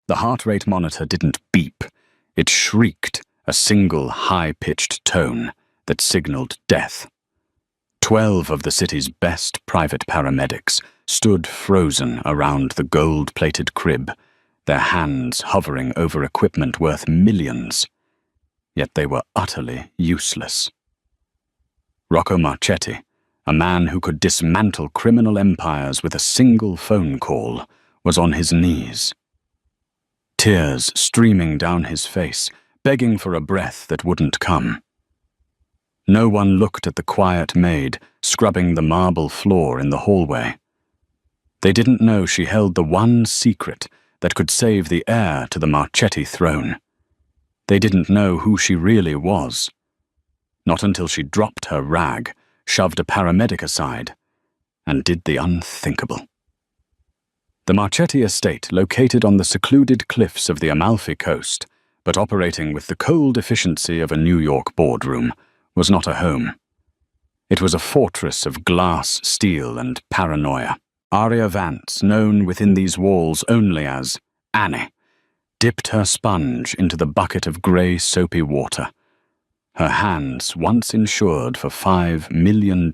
The heart rate monitor didn't beep. It shrieked, a single high-pitched tone that signaled death. 12 of the city's best private paramedics stood frozen around the gold-plated crib, their hands hovering over equipment worth millions. Yet they were utterly useless. Rocco Marchetti, a man who could dismantle criminal empires with a single phone call, was on his knees. Tears streaming down his face, begging for a breath that wouldn't come. No one looked at the quiet maid scrubbing the marble floor in the hallway. They didn't know she held the one secret that could save the heir to the Marchetti throne. They didn't know who she really was. Not until she dropped her rag, shoved a paramedic aside, and did the unthinkable. The Marchetti estate, located on the secluded cliffs of the Amalfi Coast, but operating with the cold efficiency of a New York boardroom, was not a home. It was a fortress of glass, steel, and paranoia. Aria Vance, known within these walls only as Annie, dipped her sponge into the bucket of grey soapy water. Her hands, once insured for $5 million,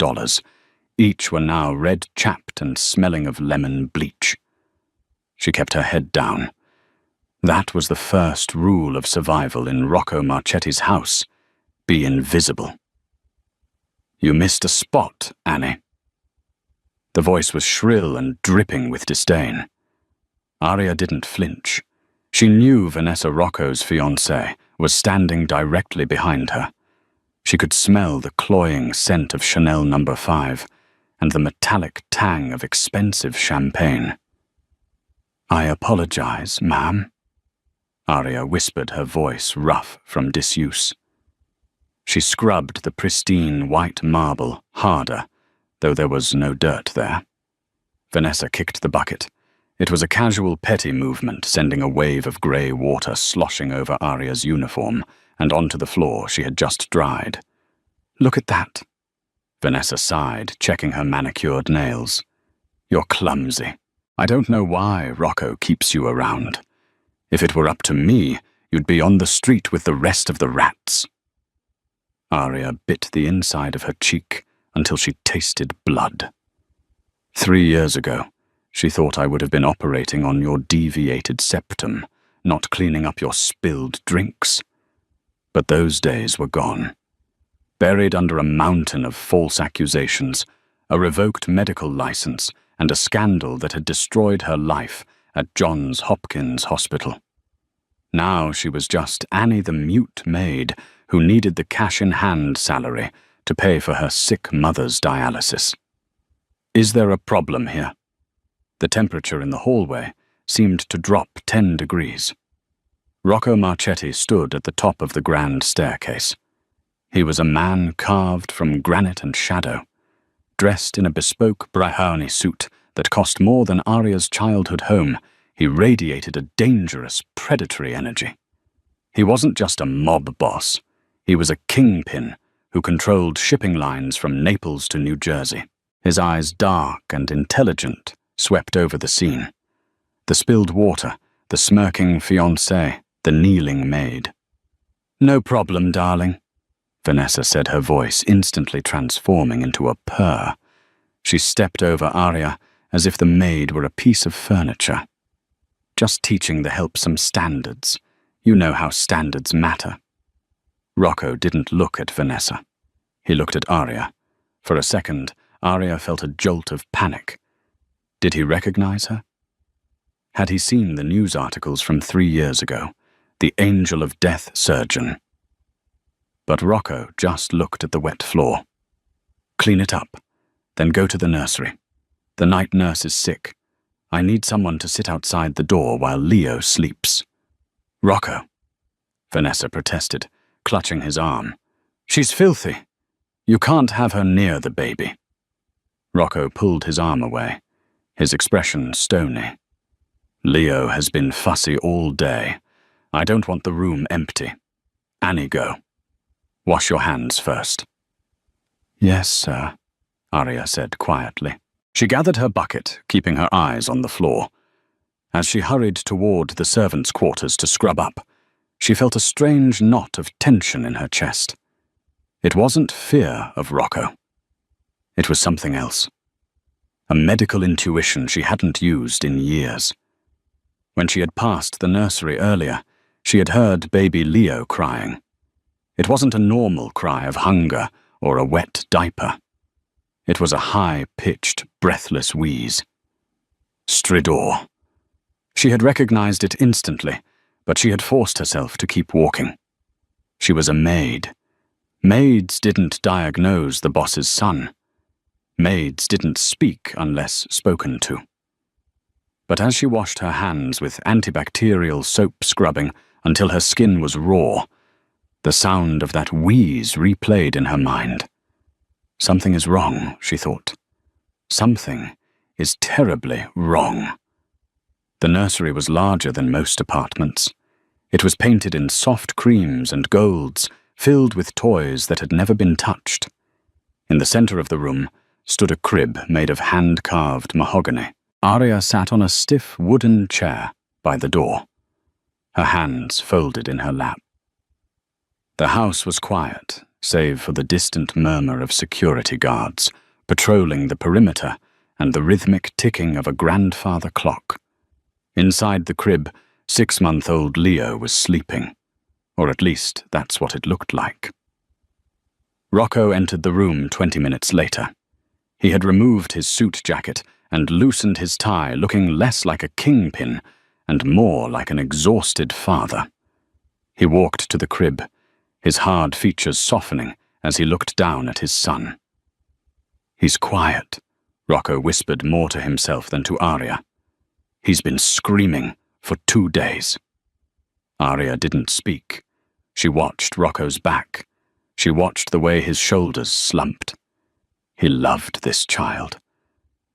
each were now red-chapped and smelling of lemon bleach. She kept her head down. That was the first rule of survival in Rocco Marchetti's house: be invisible. "You missed a spot, Annie." The voice was shrill and dripping with disdain. Aria didn't flinch. She knew Vanessa Rocco's fiancé was standing directly behind her. She could smell the cloying scent of Chanel No. 5 and the metallic tang of expensive champagne. "I apologize, ma'am," Aria whispered, her voice rough from disuse. She scrubbed the pristine white marble harder, though there was no dirt there. Vanessa kicked the bucket. It was a casual petty movement, sending a wave of grey water sloshing over Aria's uniform and onto the floor she had just dried. "Look at that," Vanessa sighed, checking her manicured nails. "You're clumsy. I don't know why Rocco keeps you around. If it were up to me, you'd be on the street with the rest of the rats." Aria bit the inside of her cheek until she tasted blood. 3 years ago, she thought I would have been operating on your deviated septum, not cleaning up your spilled drinks. But those days were gone. Buried under a mountain of false accusations, a revoked medical license, and a scandal that had destroyed her life at Johns Hopkins Hospital. Now she was just Annie the mute maid who needed the cash-in-hand salary to pay for her sick mother's dialysis. "Is there a problem here?" The temperature in the hallway seemed to drop 10 degrees. Rocco Marchetti stood at the top of the grand staircase. He was a man carved from granite and shadow, dressed in a bespoke Brahani suit that cost more than Aria's childhood home. He radiated a dangerous, predatory energy. He wasn't just a mob boss. He was a kingpin who controlled shipping lines from Naples to New Jersey. His eyes, dark and intelligent, swept over the scene. The spilled water, the smirking fiancé, the kneeling maid. "No problem, darling," Vanessa said, her voice instantly transforming into a purr. She stepped over Aria as if the maid were a piece of furniture. "Just teaching the help some standards. You know how standards matter." Rocco didn't look at Vanessa. He looked at Aria. For a second, Aria felt a jolt of panic. Did he recognize her? Had he seen the news articles from 3 years ago? The angel of death surgeon. But Rocco just looked at the wet floor. "Clean it up, then go to the nursery. The night nurse is sick. I need someone to sit outside the door while Leo sleeps." "Rocco," Vanessa protested, clutching his arm. "She's filthy. You can't have her near the baby." Rocco pulled his arm away, his expression stony. "Leo has been fussy all day. I don't want the room empty. Annie, go. Wash your hands first." "Yes, sir," Aria said quietly. She gathered her bucket, keeping her eyes on the floor. As she hurried toward the servants' quarters to scrub up, she felt a strange knot of tension in her chest. It wasn't fear of Rocco. It was something else. A medical intuition she hadn't used in years. When she had passed the nursery earlier, she had heard baby Leo crying. It wasn't a normal cry of hunger or a wet diaper. It was a high-pitched, breathless wheeze. Stridor. She had recognized it instantly, but she had forced herself to keep walking. She was a maid. Maids didn't diagnose the boss's son. Maids didn't speak unless spoken to. But as she washed her hands with antibacterial soap scrubbing until her skin was raw, the sound of that wheeze replayed in her mind. Something is wrong, she thought. Something is terribly wrong. The nursery was larger than most apartments. It was painted in soft creams and golds, filled with toys that had never been touched. In the center of the room stood a crib made of hand-carved mahogany. Arya sat on a stiff wooden chair by the door, her hands folded in her lap. The house was quiet, save for the distant murmur of security guards patrolling the perimeter and the rhythmic ticking of a grandfather clock. Inside the crib, 6-month-old Leo was sleeping, or at least that's what it looked like. Rocco entered the room 20 minutes later. He had removed his suit jacket and loosened his tie, looking less like a kingpin and more like an exhausted father. He walked to the crib, his hard features softening as he looked down at his son. "He's quiet," Rocco whispered more to himself than to Arya. "He's been screaming for 2 days." Arya didn't speak. She watched Rocco's back. She watched the way his shoulders slumped. He loved this child.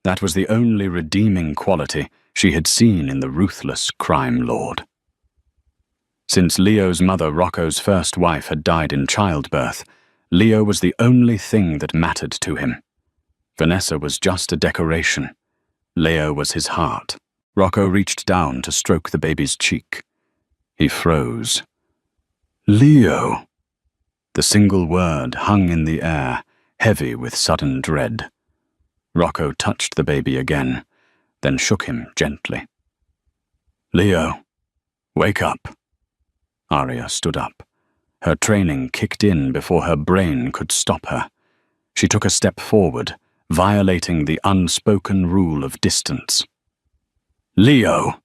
That was the only redeeming quality she had seen in the ruthless crime lord. Since Leo's mother, Rocco's first wife, had died in childbirth, Leo was the only thing that mattered to him. Vanessa was just a decoration. Leo was his heart. Rocco reached down to stroke the baby's cheek. He froze. "Leo." The single word hung in the air, heavy with sudden dread. Rocco touched the baby again, then shook him gently. "Leo, wake up." Arya stood up. Her training kicked in before her brain could stop her. She took a step forward, violating the unspoken rule of distance. "Leo!"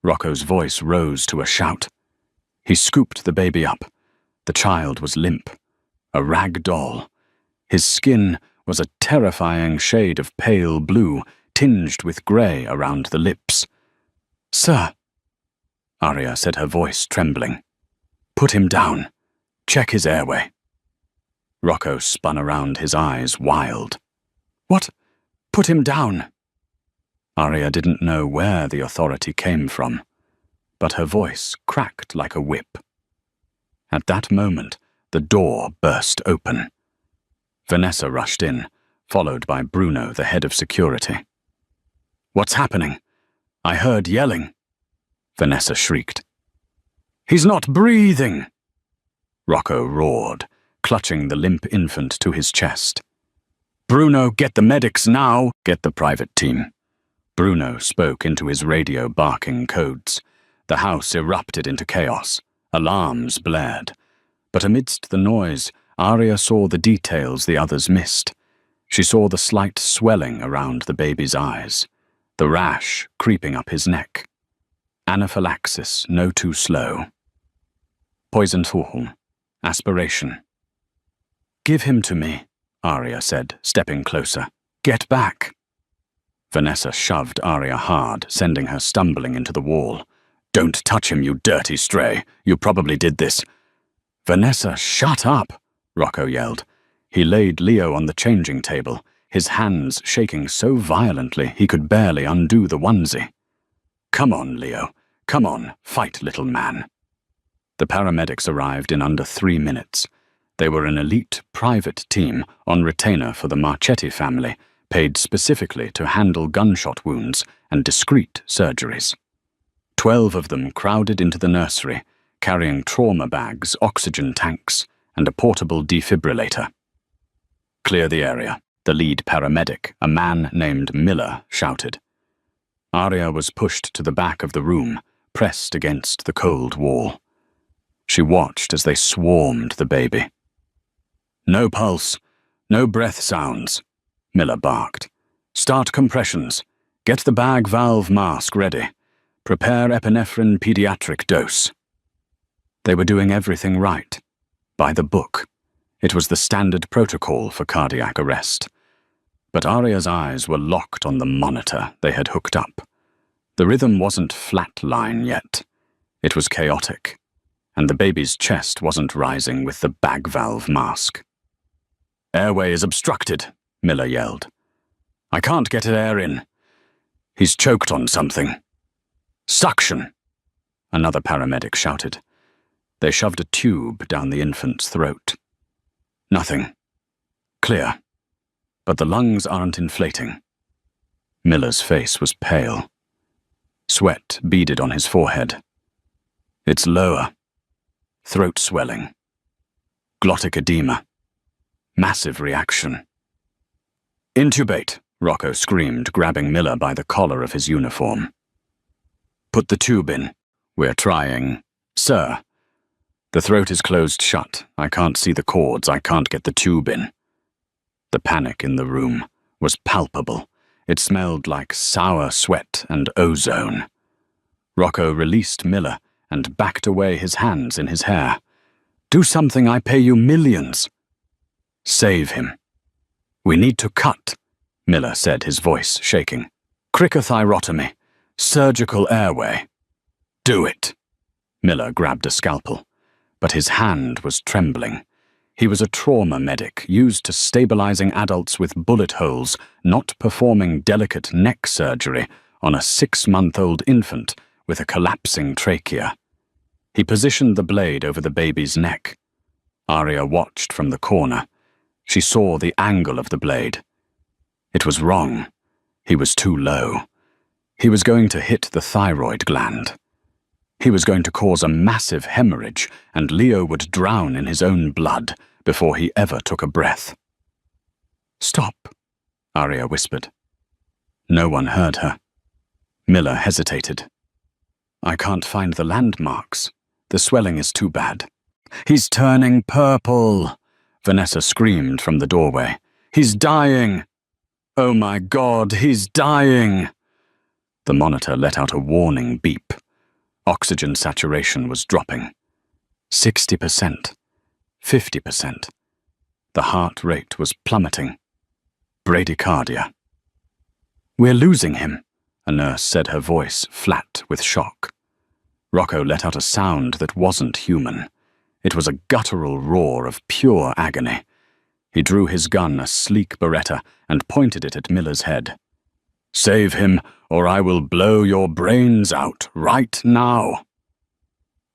Rocco's voice rose to a shout. He scooped the baby up. The child was limp, a rag doll. His skin was a terrifying shade of pale blue, tinged with grey around the lips. "Sir," Arya said, her voice trembling. "Put him down. Check his airway." Rocco spun around, his eyes wild. "What? Put him down?" Arya didn't know where the authority came from, but her voice cracked like a whip. At that moment, the door burst open. Vanessa rushed in, followed by Bruno, the head of security. "What's happening? I heard yelling," Vanessa shrieked. "He's not breathing!" Rocco roared, clutching the limp infant to his chest. "Bruno, get the medics now! Get the private team." Bruno spoke into his radio, barking codes. The house erupted into chaos. Alarms blared. But amidst the noise, Arya saw the details the others missed. She saw the slight swelling around the baby's eyes, the rash creeping up his neck. Anaphylaxis, no too slow. Poisonfuhl. Aspiration. "Give him to me," Arya said, stepping closer. "Get back." Vanessa shoved Arya hard, sending her stumbling into the wall. "Don't touch him, you dirty stray. You probably did this." "Vanessa, shut up," Rocco yelled. He laid Leo on the changing table, his hands shaking so violently he could barely undo the onesie. "Come on, Leo. Come on, fight, little man." The paramedics arrived in under 3 minutes. They were an elite private team on retainer for the Marchetti family, paid specifically to handle gunshot wounds and discreet surgeries. 12 of them crowded into the nursery, carrying trauma bags, oxygen tanks, and a portable defibrillator. "Clear the area," the lead paramedic, a man named Miller, shouted. Arya was pushed to the back of the room, pressed against the cold wall. She watched as they swarmed the baby. "No pulse, no breath sounds," Miller barked. "Start compressions. Get the bag valve mask ready. Prepare epinephrine pediatric dose." They were doing everything right. By the book. It was the standard protocol for cardiac arrest. But Arya's eyes were locked on the monitor they had hooked up. The rhythm wasn't flatline yet. It was chaotic, and the baby's chest wasn't rising with the bag valve mask. "Airway is obstructed," Miller yelled. "I can't get air in. He's choked on something." "Suction," another paramedic shouted. They shoved a tube down the infant's throat. "Nothing. Clear. But the lungs aren't inflating." Miller's face was pale. Sweat beaded on his forehead. "It's lower. Throat swelling. Glottic edema. Massive reaction." "Intubate," Rocco screamed, grabbing Miller by the collar of his uniform. "Put the tube in. We're trying." "Sir." "The throat is closed shut. I can't see the cords. I can't get the tube in." The panic in the room was palpable. It smelled like sour sweat and ozone. Rocco released Miller and backed away, his hands in his hair. "Do something, I pay you millions." "Save him." "We need to cut," Miller said, his voice shaking. "Cricothyrotomy. Surgical airway." "Do it." Miller grabbed a scalpel, but his hand was trembling. He was a trauma medic used to stabilizing adults with bullet holes, not performing delicate neck surgery on a 6-month-old infant with a collapsing trachea. He positioned the blade over the baby's neck. Arya watched from the corner. She saw the angle of the blade. It was wrong. He was too low. He was going to hit the thyroid gland. He was going to cause a massive hemorrhage, and Leo would drown in his own blood before he ever took a breath. "Stop," Arya whispered. No one heard her. Miller hesitated. "I can't find the landmarks. The swelling is too bad." "He's turning purple," Vanessa screamed from the doorway. "He's dying. Oh my God, he's dying." The monitor let out a warning beep. Oxygen saturation was dropping. 60%. 50%. The heart rate was plummeting. Bradycardia. "We're losing him," a nurse said, her voice flat with shock. Rocco let out a sound that wasn't human. It was a guttural roar of pure agony. He drew his gun, a sleek Beretta, and pointed it at Miller's head. "Save him, or I will blow your brains out right now."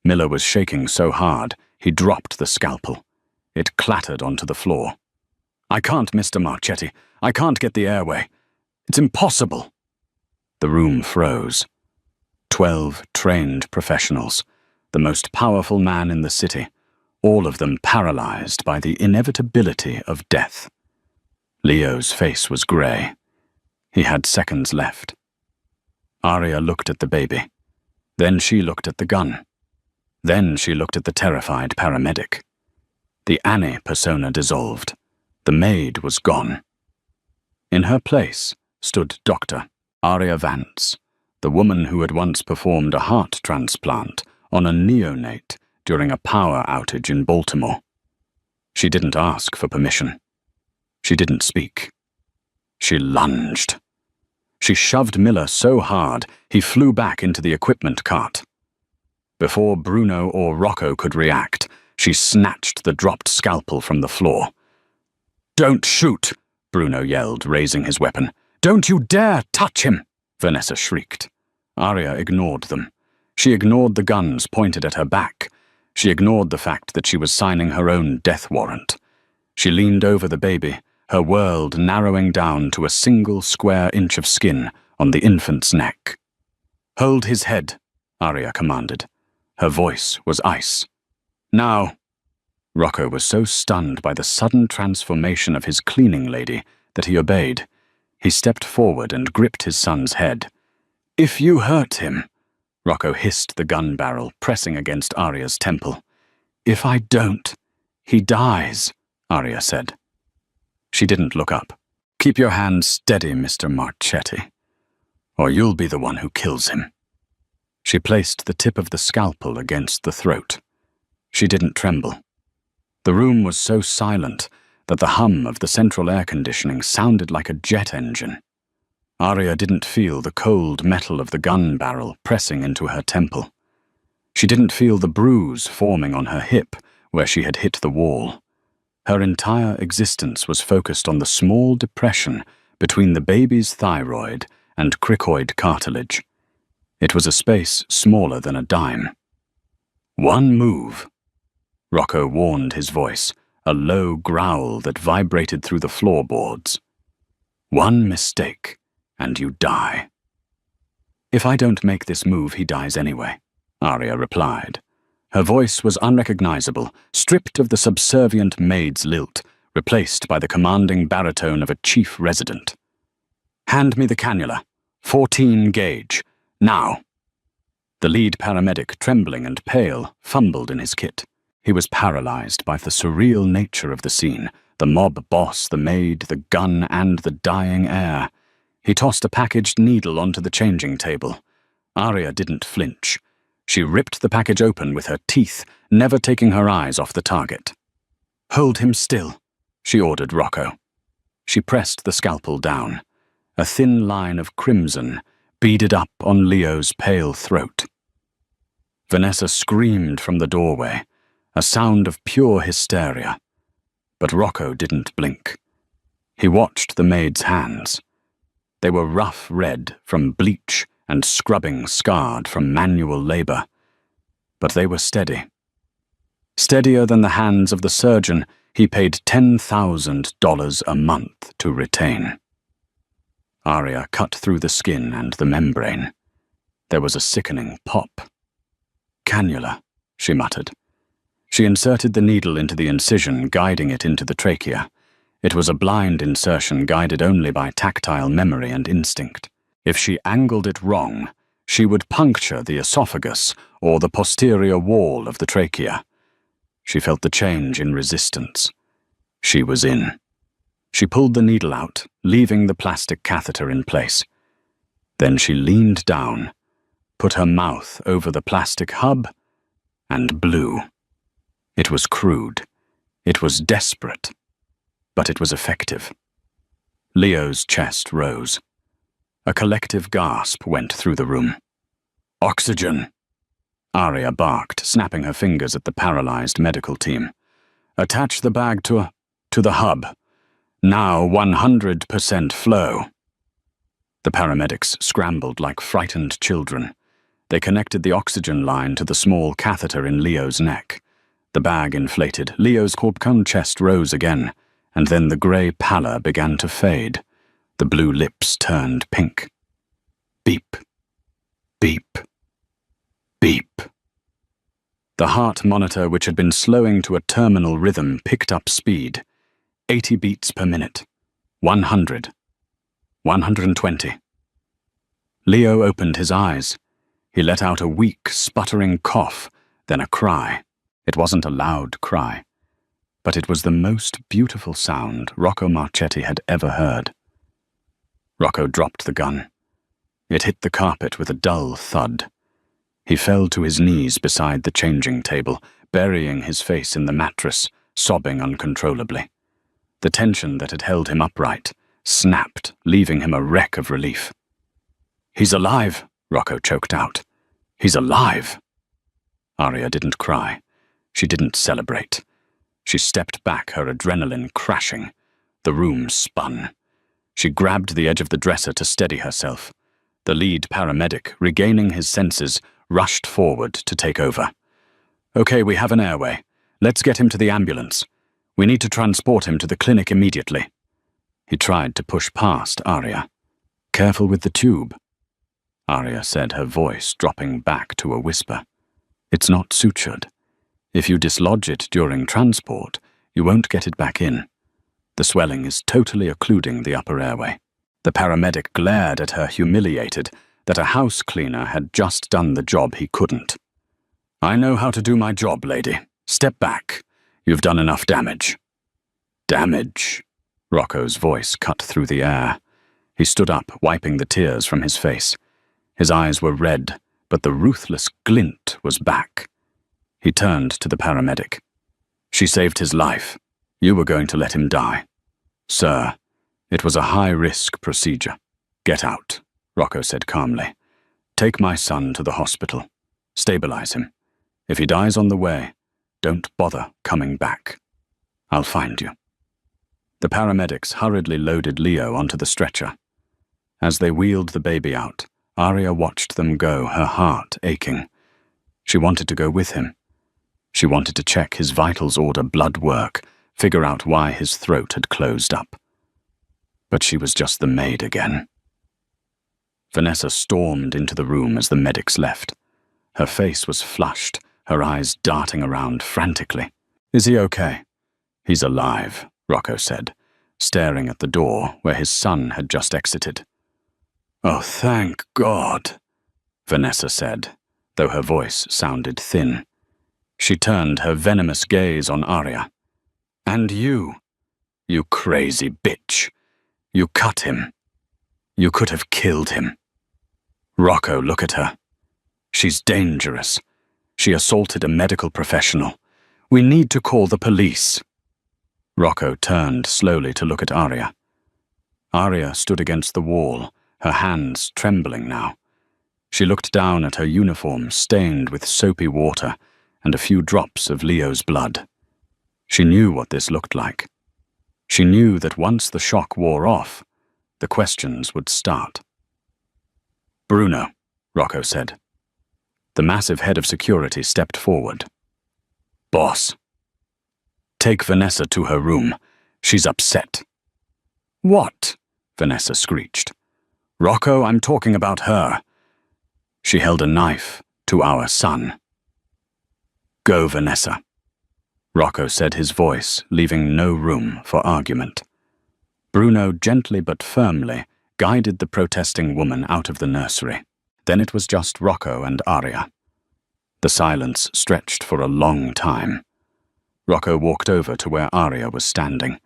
Miller was shaking so hard, he dropped the scalpel. It clattered onto the floor. "I can't, Mr. Marchetti. I can't get the airway. It's impossible." The room froze. 12 trained professionals, the most powerful man in the city, all of them paralyzed by the inevitability of death. Leo's face was grey. He had seconds left. Arya looked at the baby. Then she looked at the gun. Then she looked at the terrified paramedic. The Annie persona dissolved. The maid was gone. In her place stood Dr. Arya Vance, the woman who had once performed a heart transplant on a neonate during a power outage in Baltimore. She didn't ask for permission. She didn't speak. She lunged. She shoved Miller so hard he flew back into the equipment cart. Before Bruno or Rocco could react, she snatched the dropped scalpel from the floor. "Don't shoot!" Bruno yelled, raising his weapon. "Don't you dare touch him!" Vanessa shrieked. Arya ignored them. She ignored the guns pointed at her back. She ignored the fact that she was signing her own death warrant. She leaned over the baby, her world narrowing down to a single square inch of skin on the infant's neck. "Hold his head," Arya commanded. Her voice was ice. Now. Rocco was so stunned by the sudden transformation of his cleaning lady that he obeyed. He stepped forward and gripped his son's head. If you hurt him, Rocco hissed the gun barrel, pressing against Arya's temple. If I don't, he dies, Arya said. She didn't look up. Keep your hand steady, Mr. Marchetti, or you'll be the one who kills him. She placed the tip of the scalpel against the throat. She didn't tremble. The room was so silent that the hum of the central air conditioning sounded like a jet engine. Arya didn't feel the cold metal of the gun barrel pressing into her temple. She didn't feel the bruise forming on her hip where she had hit the wall. Her entire existence was focused on the small depression between the baby's thyroid and cricoid cartilage. It was a space smaller than a dime. One move, Rocco warned his voice, a low growl that vibrated through the floorboards. One mistake, and you die. If I don't make this move, he dies anyway, Arya replied. Her voice was unrecognizable, stripped of the subservient maid's lilt, replaced by the commanding baritone of a chief resident. Hand me the cannula. 14 gauge. Now. The lead paramedic, trembling and pale, fumbled in his kit. He was paralyzed by the surreal nature of the scene, the mob boss, the maid, the gun, and the dying air. He tossed a packaged needle onto the changing table. Arya didn't flinch. She ripped the package open with her teeth, never taking her eyes off the target. Hold him still, she ordered Rocco. She pressed the scalpel down. A thin line of crimson beaded up on Leo's pale throat. Vanessa screamed from the doorway, a sound of pure hysteria. But Rocco didn't blink. He watched the maid's hands. They were rough red from bleach and scrubbing scarred from manual labor. But they were steady. Steadier than the hands of the surgeon he paid $10,000 a month to retain. Arya cut through the skin and the membrane. There was a sickening pop. Cannula, she muttered. She inserted the needle into the incision, guiding it into the trachea. It was a blind insertion guided only by tactile memory and instinct. If she angled it wrong, she would puncture the esophagus or the posterior wall of the trachea. She felt the change in resistance. She was in. She pulled the needle out, leaving the plastic catheter in place. Then she leaned down, put her mouth over the plastic hub, and blew. It was crude. It was desperate. But it was effective. Leo's chest rose. A collective gasp went through the room. Oxygen! Arya barked, snapping her fingers at the paralyzed medical team. Attach the bag to the hub. Now 100% flow. The paramedics scrambled like frightened children. They connected the oxygen line to the small catheter in Leo's neck. The bag inflated. Leo's corpulent chest rose again, and then the grey pallor began to fade. The blue lips turned pink. Beep. Beep. Beep. The heart monitor, which had been slowing to a terminal rhythm, picked up speed. 80 beats per minute. 100. 120. Leo opened his eyes. He let out a weak, sputtering cough, then a cry. It wasn't a loud cry, but it was the most beautiful sound Rocco Marchetti had ever heard. Rocco dropped the gun. It hit the carpet with a dull thud. He fell to his knees beside the changing table, burying his face in the mattress, sobbing uncontrollably. The tension that had held him upright snapped, leaving him a wreck of relief. He's alive, Rocco choked out. He's alive. Arya didn't cry. She didn't celebrate. She stepped back, her adrenaline crashing. The room spun. She grabbed the edge of the dresser to steady herself. The lead paramedic, regaining his senses, rushed forward to take over. Okay, we have an airway. Let's get him to the ambulance. We need to transport him to the clinic immediately. He tried to push past Arya. Careful with the tube. Arya said, her voice dropping back to a whisper. It's not sutured. If you dislodge it during transport, you won't get it back in. The swelling is totally occluding the upper airway. The paramedic glared at her, humiliated that a house cleaner had just done the job he couldn't. I know how to do my job, lady. Step back. You've done enough damage. Damage? Rocco's voice cut through the air. He stood up, wiping the tears from his face. His eyes were red, but the ruthless glint was back. He turned to the paramedic. She saved his life. You were going to let him die. Sir, it was a high-risk procedure. Get out, Rocco said calmly. Take my son to the hospital. Stabilize him. If he dies on the way, don't bother coming back. I'll find you. The paramedics hurriedly loaded Leo onto the stretcher. As they wheeled the baby out, Arya watched them go, her heart aching. She wanted to go with him. She wanted to check his vitals order blood work, figure out why his throat had closed up. But she was just the maid again. Vanessa stormed into the room as the medics left. Her face was flushed, her eyes darting around frantically. Is he okay? He's alive, Rocco said, staring at the door where his son had just exited. Oh, thank God, Vanessa said, though her voice sounded thin. She turned her venomous gaze on Arya. And you crazy bitch. You cut him. You could have killed him. Rocco, look at her. She's dangerous. She assaulted a medical professional. We need to call the police. Rocco turned slowly to look at Arya. Arya stood against the wall, her hands trembling now. She looked down at her uniform stained with soapy water and a few drops of Leo's blood. She knew what this looked like. She knew that once the shock wore off, the questions would start. Bruno, Rocco said. The massive head of security stepped forward. Boss. Take Vanessa to her room. She's upset. What? Vanessa screeched. Rocco, I'm talking about her. She held a knife to our son. Go, Vanessa. Rocco said, his voice leaving no room for argument. Bruno gently but firmly guided the protesting woman out of the nursery. Then it was just Rocco and Arya. The silence stretched for a long time. Rocco walked over to where Arya was standing.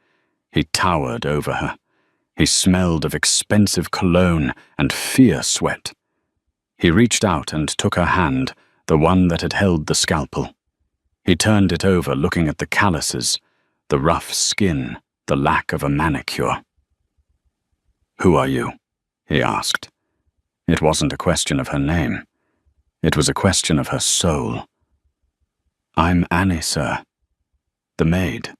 He towered over her. He smelled of expensive cologne and fierce sweat. He reached out and took her hand, the one that had held the scalpel. He turned it over, looking at the calluses, the rough skin, the lack of a manicure. Who are you? He asked. It wasn't a question of her name. It was a question of her soul. I'm Annie, sir. The maid.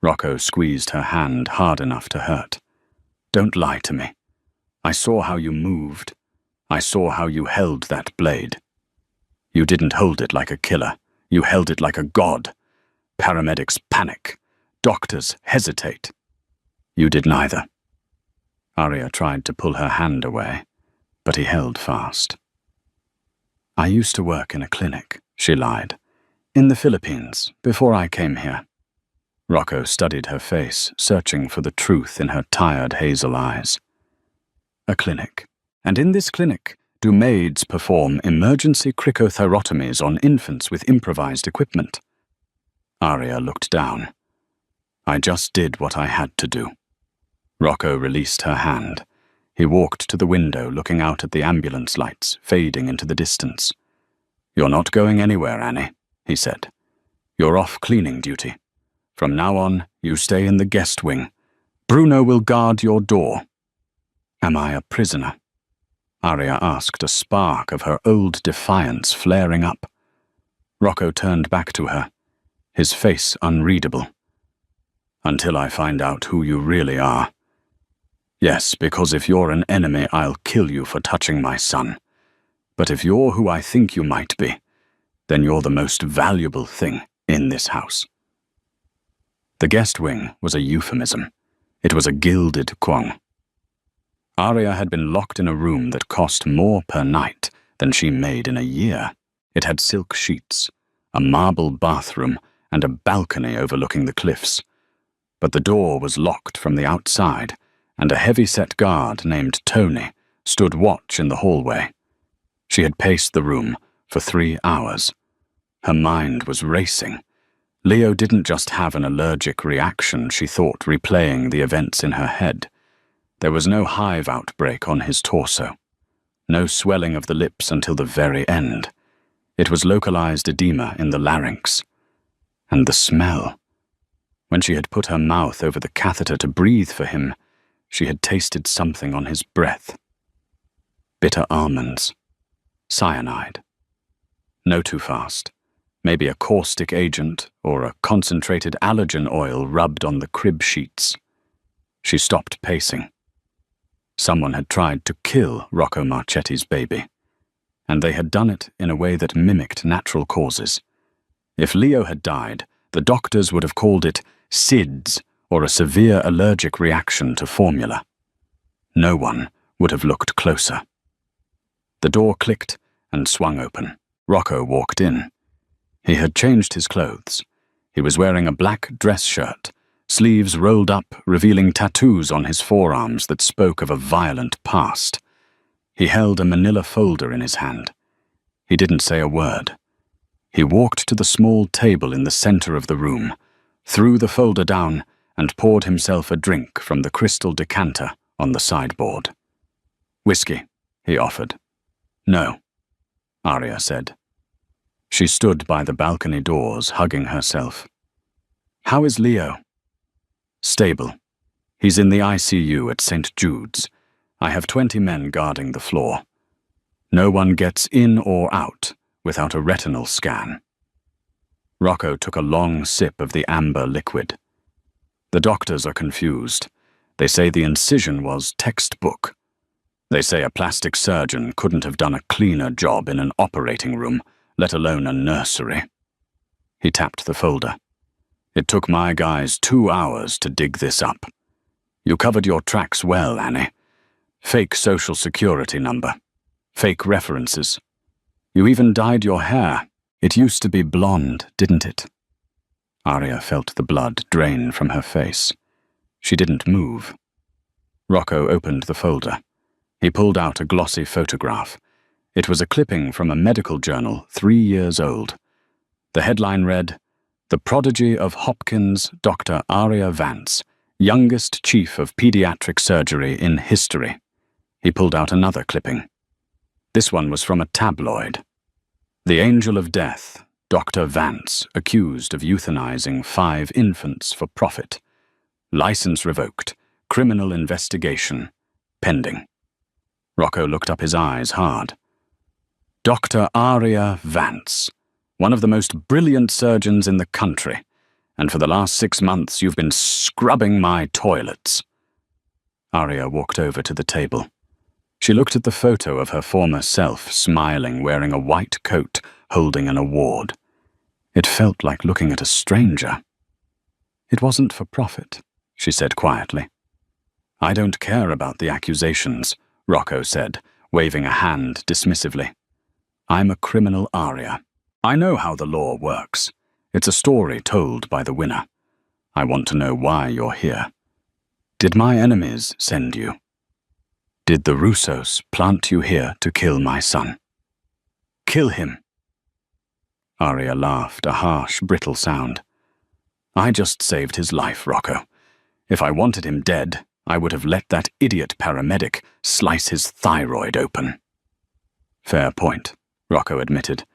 Rocco squeezed her hand hard enough to hurt. Don't lie to me. I saw how you moved. I saw how you held that blade. You didn't hold it like a killer. You held it like a god. Paramedics panic. Doctors hesitate. You did neither. Arya tried to pull her hand away, but he held fast. I used to work in a clinic, she lied. In the Philippines, before I came here. Rocco studied her face, searching for the truth in her tired hazel eyes. A clinic. And in this clinic, do maids perform emergency cricothyrotomies on infants with improvised equipment? Arya looked down. I just did what I had to do. Rocco released her hand. He walked to the window, looking out at the ambulance lights, fading into the distance. You're not going anywhere, Annie, he said. You're off cleaning duty. From now on, you stay in the guest wing. Bruno will guard your door. Am I a prisoner? Arya asked, a spark of her old defiance flaring up. Rocco turned back to her, his face unreadable. Until I find out who you really are. Yes, because if you're an enemy, I'll kill you for touching my son. But if you're who I think you might be, then you're the most valuable thing in this house. The guest wing was a euphemism. It was a gilded quong. Arya had been locked in a room that cost more per night than she made in a year. It had silk sheets, a marble bathroom, and a balcony overlooking the cliffs. But the door was locked from the outside, and a heavy-set guard named Tony stood watch in the hallway. She had paced the room for 3 hours. Her mind was racing. Leo didn't just have an allergic reaction, she thought, replaying the events in her head. There was no hive outbreak on his torso. No swelling of the lips until the very end. It was localized edema in the larynx. And the smell. When she had put her mouth over the catheter to breathe for him, she had tasted something on his breath. Bitter almonds. Cyanide. No too fast. Maybe a caustic agent or a concentrated allergen oil rubbed on the crib sheets. She stopped pacing. Someone had tried to kill Rocco Marchetti's baby, and they had done it in a way that mimicked natural causes. If Leo had died, the doctors would have called it SIDS, or a severe allergic reaction to formula. No one would have looked closer. The door clicked and swung open. Rocco walked in. He had changed his clothes. He was wearing a black dress shirt, sleeves rolled up, revealing tattoos on his forearms that spoke of a violent past. He held a manila folder in his hand. He didn't say a word. He walked to the small table in the center of the room, threw the folder down, and poured himself a drink from the crystal decanter on the sideboard. "Whiskey," he offered. "No," Arya said. She stood by the balcony doors, hugging herself. "How is Leo?" "Stable. He's in the ICU at St. Jude's. I have 20 men guarding the floor. No one gets in or out without a retinal scan." Rocco took a long sip of the amber liquid. "The doctors are confused. They say the incision was textbook. They say a plastic surgeon couldn't have done a cleaner job in an operating room, let alone a nursery." He tapped the folder. "It took my guys 2 hours to dig this up. You covered your tracks well, Annie. Fake social security number. Fake references. You even dyed your hair. It used to be blonde, didn't it?" Arya felt the blood drain from her face. She didn't move. Rocco opened the folder. He pulled out a glossy photograph. It was a clipping from a medical journal 3 years old. The headline read, "The prodigy of Hopkins, Dr. Arya Vance, youngest chief of pediatric surgery in history." He pulled out another clipping. This one was from a tabloid. "The Angel of Death, Dr. Vance, accused of euthanizing 5 infants for profit. License revoked. Criminal investigation. Pending." Rocco looked up his eyes hard. "Dr. Arya Vance, one of the most brilliant surgeons in the country, and for the last 6 months you've been scrubbing my toilets." Arya walked over to the table. She looked at the photo of her former self, smiling, wearing a white coat, holding an award. It felt like looking at a stranger. "It wasn't for profit," she said quietly. "I don't care about the accusations," Rocco said, waving a hand dismissively. "I'm a criminal Arya. I know how the law works. It's a story told by the winner. I want to know why you're here. Did my enemies send you? Did the Russos plant you here to kill my son? Kill him." Arya laughed, a harsh, brittle sound. "I just saved his life, Rocco. If I wanted him dead, I would have let that idiot paramedic slice his thyroid open." "Fair point," Rocco admitted.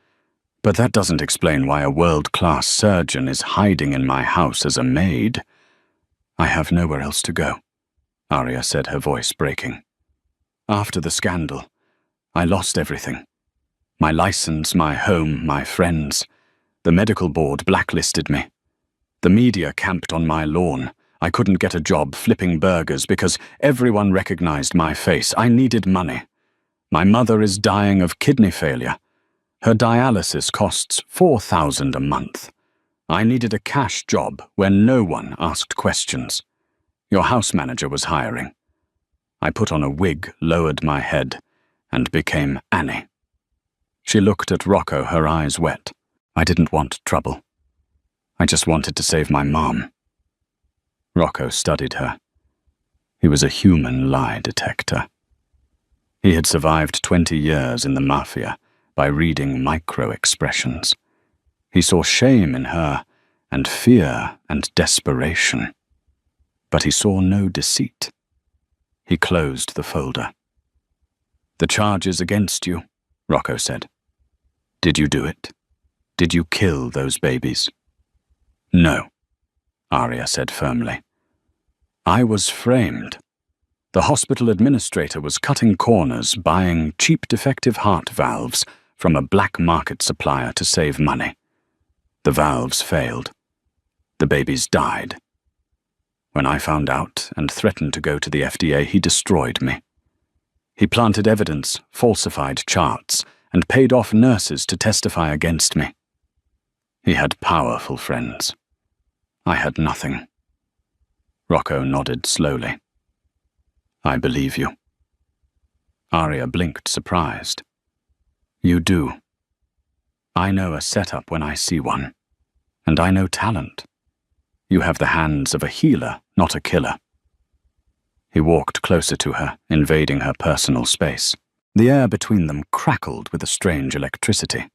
"But that doesn't explain why a world-class surgeon is hiding in my house as a maid." "I have nowhere else to go," Arya said, her voice breaking. "After the scandal, I lost everything. My license, my home, my friends. The medical board blacklisted me. The media camped on my lawn. I couldn't get a job flipping burgers because everyone recognized my face. I needed money. My mother is dying of kidney failure. Her dialysis costs $4,000 a month. I needed a cash job where no one asked questions. Your house manager was hiring. I put on a wig, lowered my head, and became Annie. She looked at Rocco, her eyes wet. I didn't want trouble. I just wanted to save my mom. Rocco studied her. He was a human lie detector. He had survived 20 years in the Mafia by reading micro-expressions. He saw shame in her, and fear and desperation. But he saw no deceit. He closed the folder. "The charges against you," Rocco said. "Did you do it? Did you kill those babies?" "No," Aria said firmly. "I was framed. The hospital administrator was cutting corners, buying cheap defective heart valves from a black market supplier to save money. The valves failed. The babies died. When I found out and threatened to go to the FDA, he destroyed me. He planted evidence, falsified charts, and paid off nurses to testify against me. He had powerful friends. I had nothing." Rocco nodded slowly. "I believe you." Aria blinked, surprised. "You do. I know a setup when I see one, and I know talent. You have the hands of a healer, not a killer." He walked closer to her, invading her personal space. The air between them crackled with a strange electricity.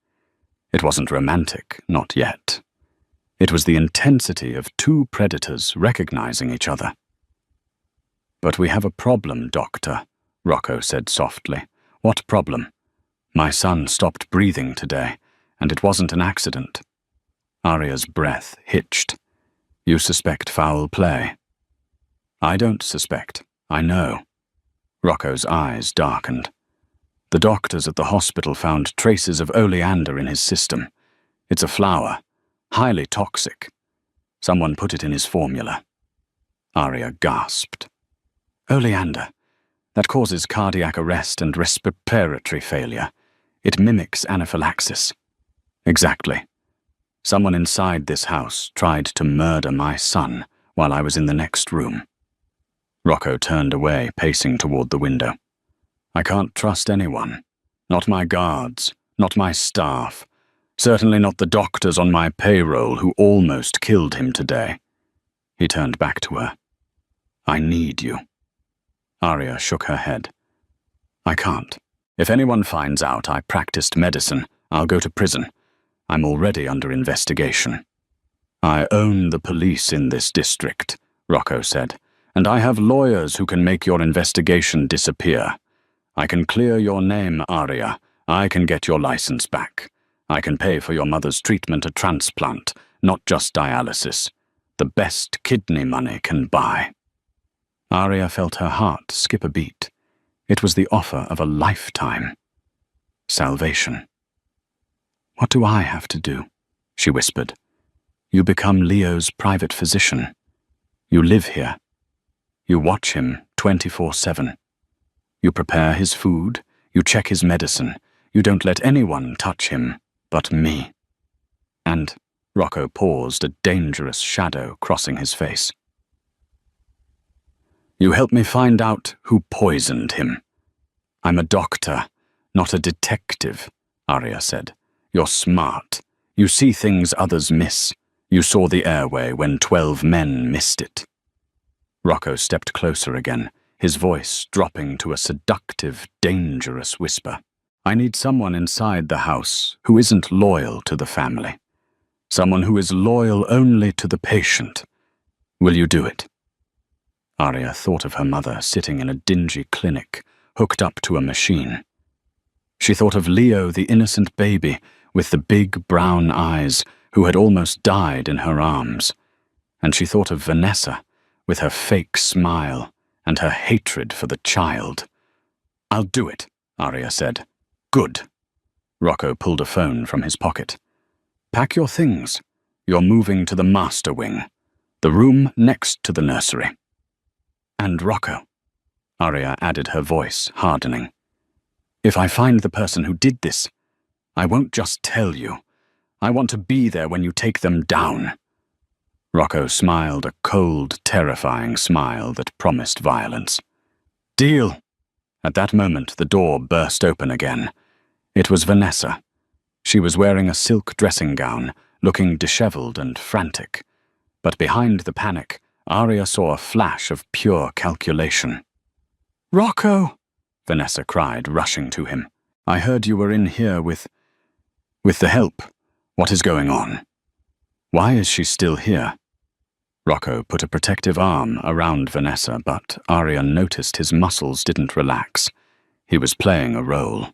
It wasn't romantic, not yet. It was the intensity of two predators recognizing each other. "But we have a problem, Doctor," Rocco said softly. "What problem?" "My son stopped breathing today, and it wasn't an accident." Aria's breath hitched. "You suspect foul play?" "I don't suspect. I know." Rocco's eyes darkened. "The doctors at the hospital found traces of oleander in his system. It's a flower, highly toxic. Someone put it in his formula." Aria gasped. "Oleander. That causes cardiac arrest and respiratory failure. It mimics anaphylaxis." "Exactly. Someone inside this house tried to murder my son while I was in the next room." Rocco turned away, pacing toward the window. "I can't trust anyone. Not my guards, not my staff. Certainly not the doctors on my payroll who almost killed him today." He turned back to her. "I need you." Aria shook her head. "I can't. If anyone finds out I practiced medicine, I'll go to prison. I'm already under investigation." "I own the police in this district," Rocco said, "and I have lawyers who can make your investigation disappear. I can clear your name, Aria. I can get your license back. I can pay for your mother's treatment, a transplant, not just dialysis. The best kidney money can buy." Aria felt her heart skip a beat. It was the offer of a lifetime. Salvation. "What do I have to do?" she whispered. "You become Leo's private physician. You live here. You watch him 24/7. You prepare his food, you check his medicine, you don't let anyone touch him but me." And Rocco paused, a dangerous shadow crossing his face. "You help me find out who poisoned him." "I'm a doctor, not a detective," Aria said. "You're smart. You see things others miss. You saw the airway when 12 men missed it." Rocco stepped closer again, his voice dropping to a seductive, dangerous whisper. "I need someone inside the house who isn't loyal to the family. Someone who is loyal only to the patient. Will you do it?" Aria thought of her mother sitting in a dingy clinic, hooked up to a machine. She thought of Leo, the innocent baby, with the big brown eyes, who had almost died in her arms. And she thought of Vanessa, with her fake smile and her hatred for the child. "I'll do it," Aria said. "Good." Rocco pulled a phone from his pocket. "Pack your things. You're moving to the master wing, the room next to the nursery." "And Rocco," Aria added, her voice hardening. "If I find the person who did this, I won't just tell you. I want to be there when you take them down." Rocco smiled, a cold, terrifying smile that promised violence. Deal! At that moment, the door burst open again. It was Vanessa. She was wearing a silk dressing gown, looking disheveled and frantic. But behind the panic, Arya saw a flash of pure calculation. "Rocco!" Vanessa cried, rushing to him. "I heard you were in here with the help. What is going on? Why is she still here?" Rocco put a protective arm around Vanessa, but Arya noticed his muscles didn't relax. He was playing a role.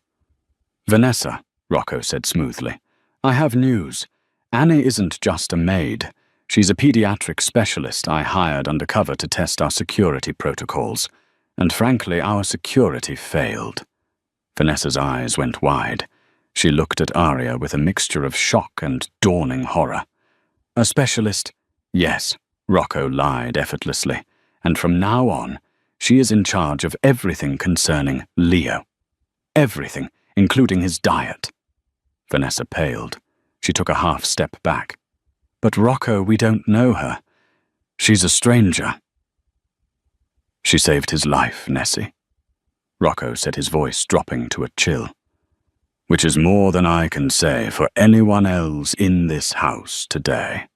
"Vanessa," Rocco said smoothly, "I have news. Annie isn't just a maid. She's a pediatric specialist I hired undercover to test our security protocols. And frankly, our security failed." Vanessa's eyes went wide. She looked at Arya with a mixture of shock and dawning horror. "A specialist?" "Yes," Rocco lied effortlessly. "And from now on, she is in charge of everything concerning Leo. Everything, including his diet." Vanessa paled. She took a half step back. "But Rocco, we don't know her. She's a stranger." "She saved his life, Nessie," Rocco said, his voice dropping to a chill. "Which is more than I can say for anyone else in this house today."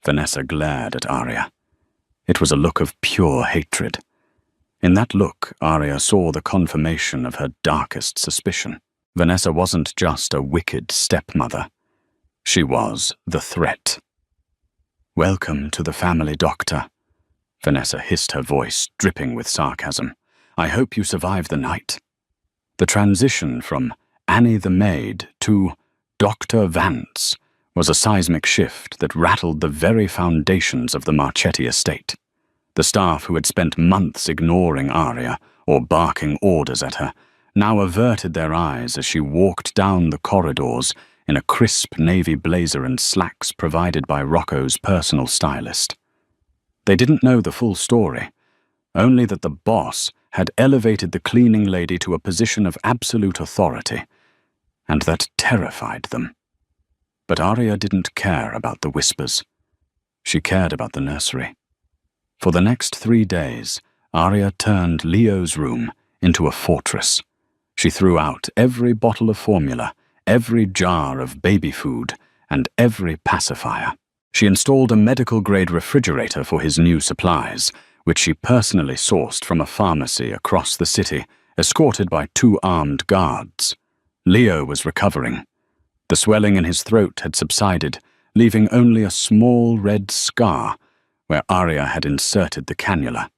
Vanessa glared at Arya. It was a look of pure hatred. In that look, Arya saw the confirmation of her darkest suspicion. Vanessa wasn't just a wicked stepmother. She was the threat. "Welcome to the family, Doctor," Vanessa hissed, her voice dripping with sarcasm. "I hope you survive the night." The transition from Annie the maid to Dr. Vance was a seismic shift that rattled the very foundations of the Marchetti estate. The staff who had spent months ignoring Arya or barking orders at her now averted their eyes as she walked down the corridors in a crisp navy blazer and slacks provided by Rocco's personal stylist. They didn't know the full story, only that the boss had elevated the cleaning lady to a position of absolute authority, and that terrified them. But Arya didn't care about the whispers. She cared about the nursery. For the next 3 days, Arya turned Leo's room into a fortress. She threw out every bottle of formula, every jar of baby food, and every pacifier. She installed a medical-grade refrigerator for his new supplies, which she personally sourced from a pharmacy across the city, escorted by 2 armed guards. Leo was recovering. The swelling in his throat had subsided, leaving only a small red scar where Arya had inserted the cannula.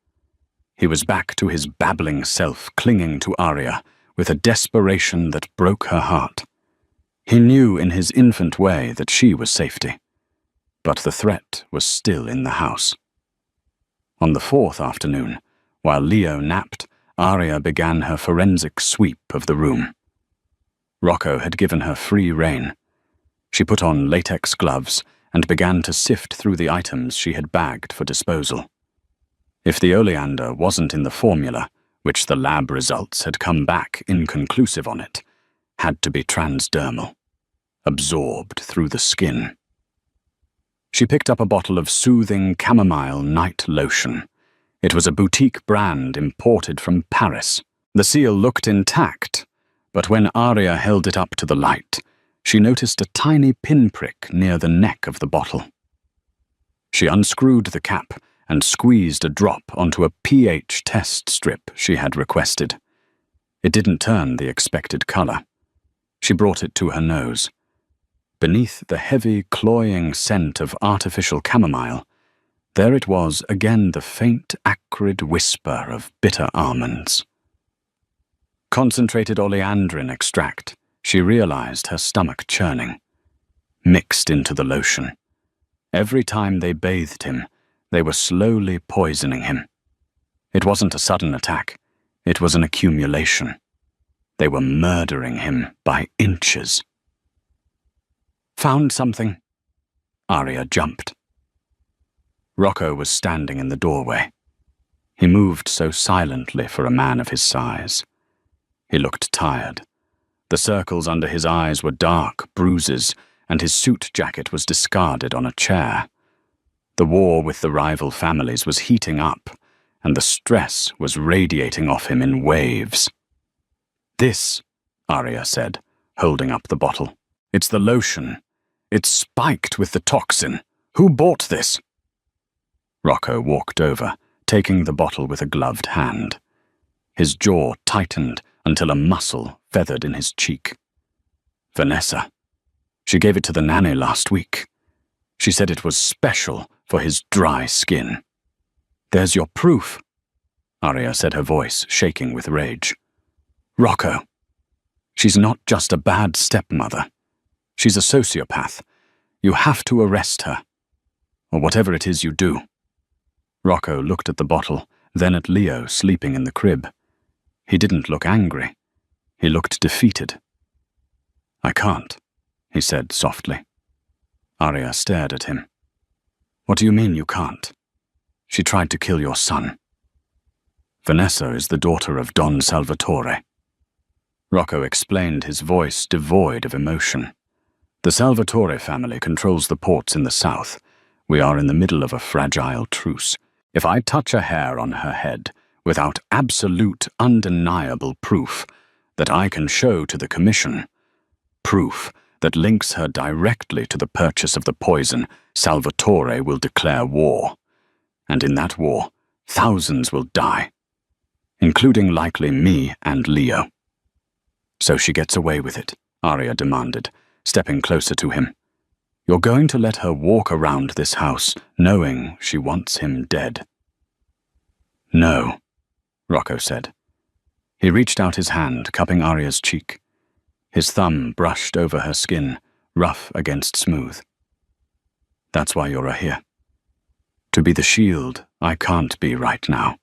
He was back to his babbling self, clinging to Arya with a desperation that broke her heart. He knew in his infant way that she was safety, but the threat was still in the house. On the 4th afternoon, while Leo napped, Arya began her forensic sweep of the room. Rocco had given her free rein. She put on latex gloves and began to sift through the items she had bagged for disposal. If the oleander wasn't in the formula, which the lab results had come back inconclusive on it, had to be transdermal, absorbed through the skin. She picked up a bottle of soothing chamomile night lotion. It was a boutique brand imported from Paris. The seal looked intact, but when Arya held it up to the light, she noticed a tiny pinprick near the neck of the bottle. She unscrewed the cap and squeezed a drop onto a pH test strip she had requested. It didn't turn the expected color. She brought it to her nose. Beneath the heavy, cloying scent of artificial chamomile, there it was again, the faint, acrid whisper of bitter almonds. Concentrated oleandrin extract, she realized, her stomach churning. Mixed into the lotion. Every time they bathed him, they were slowly poisoning him. It wasn't a sudden attack. It was an accumulation. They were murdering him by inches. "Found something." Arya jumped. Rocco was standing in the doorway. He moved so silently for a man of his size. He looked tired. The circles under his eyes were dark bruises, and his suit jacket was discarded on a chair. The war with the rival families was heating up, and the stress was radiating off him in waves. "This," Arya said, holding up the bottle. "It's the lotion. It's spiked with the toxin. Who bought this?" Rocco walked over, taking the bottle with a gloved hand. His jaw tightened until a muscle feathered in his cheek. "Vanessa. She gave it to the nanny last week. She said it was special for his dry skin." "There's your proof," Arya said, her voice shaking with rage. "Rocco, she's not just a bad stepmother. She's a sociopath. You have to arrest her, or whatever it is you do." Rocco looked at the bottle, then at Leo sleeping in the crib. He didn't look angry. He looked defeated. "I can't," he said softly. Arya stared at him. "What do you mean you can't? She tried to kill your son." "Vanessa is the daughter of Don Salvatore." Rocco explained, his voice devoid of emotion. "The Salvatore family controls the ports in the south. We are in the middle of a fragile truce. If I touch a hair on her head without absolute, undeniable proof that I can show to the Commission, proof that links her directly to the purchase of the poison, Salvatore will declare war. And in that war, thousands will die, including likely me and Leo." "So she gets away with it?" Arya demanded, stepping closer to him. "You're going to let her walk around this house knowing she wants him dead?" "No," Rocco said. He reached out his hand, cupping Arya's cheek. His thumb brushed over her skin, rough against smooth. "That's why you're here. To be the shield I can't be right now.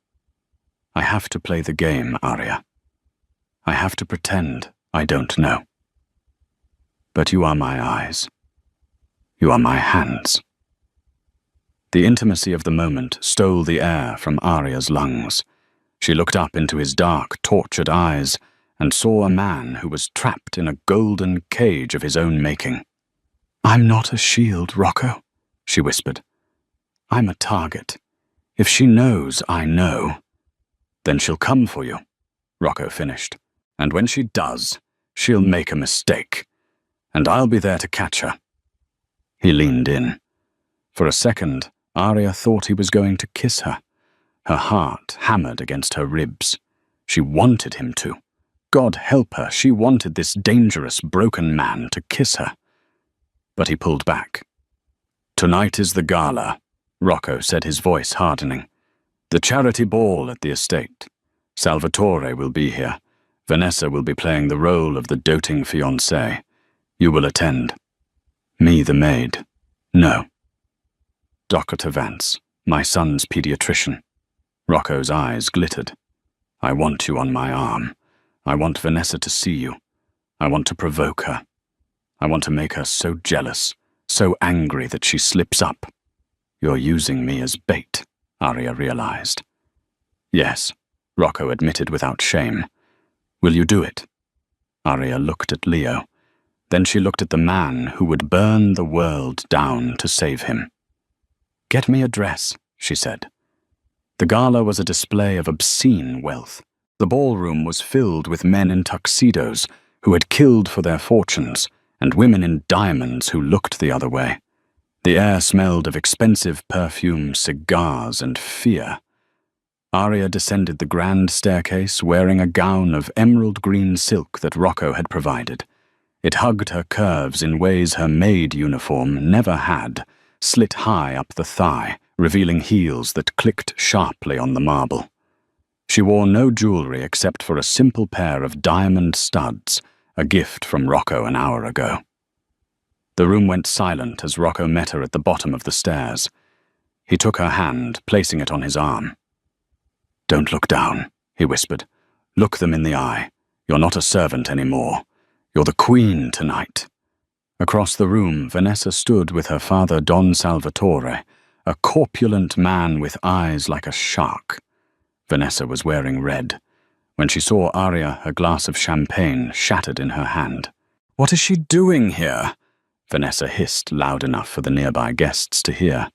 I have to play the game, Arya. I have to pretend I don't know. But you are my eyes. You are my hands." The intimacy of the moment stole the air from Arya's lungs. She looked up into his dark, tortured eyes and saw a man who was trapped in a golden cage of his own making. "I'm not a shield, Rocco," she whispered. "I'm a target. If she knows I know, then she'll come for you," Rocco finished. "And when she does, she'll make a mistake, and I'll be there to catch her." He leaned in. For a second, Arya thought he was going to kiss her. Her heart hammered against her ribs. She wanted him to. God help her, she wanted this dangerous, broken man to kiss her. But he pulled back. "Tonight is the gala," Rocco said, his voice hardening. "The charity ball at the estate. Salvatore will be here. Vanessa will be playing the role of the doting fiancé. You will attend. Me, the maid. No. Dr. Vance, my son's pediatrician." Rocco's eyes glittered. "I want you on my arm. I want Vanessa to see you. I want to provoke her. I want to make her so jealous, so angry that she slips up." "You're using me as bait," Arya realized. "Yes," Rocco admitted without shame. "Will you do it?" Arya looked at Leo. Then she looked at the man who would burn the world down to save him. "Get me a dress," she said. The gala was a display of obscene wealth. The ballroom was filled with men in tuxedos who had killed for their fortunes, and women in diamonds who looked the other way. The air smelled of expensive perfume, cigars, and fear. Arya descended the grand staircase wearing a gown of emerald green silk that Rocco had provided. It hugged her curves in ways her maid uniform never had, slit high up the thigh, revealing heels that clicked sharply on the marble. She wore no jewelry except for a simple pair of diamond studs, a gift from Rocco an hour ago. The room went silent as Rocco met her at the bottom of the stairs. He took her hand, placing it on his arm. "Don't look down," he whispered. "Look them in the eye. You're not a servant anymore. You're the queen tonight." Across the room, Vanessa stood with her father Don Salvatore, a corpulent man with eyes like a shark. Vanessa was wearing red. When she saw Arya, her glass of champagne shattered in her hand. "What is she doing here?" Vanessa hissed loud enough for the nearby guests to hear.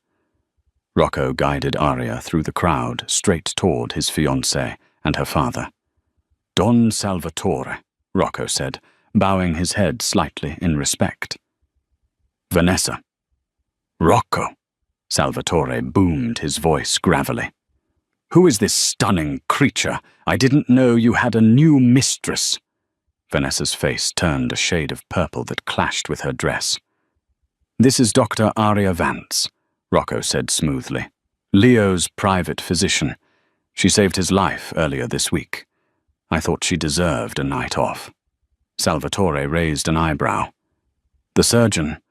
Rocco guided Aria through the crowd straight toward his fiancée and her father. Don Salvatore, Rocco said, bowing his head slightly in respect. Vanessa. Rocco, Salvatore boomed his voice gravelly. Who is this stunning creature? I didn't know you had a new mistress. Vanessa's face turned a shade of purple that clashed with her dress. This is Dr. Aria Vance, Rocco said smoothly. Leo's private physician. She saved his life earlier this week. I thought she deserved a night off. Salvatore raised an eyebrow. The surgeon,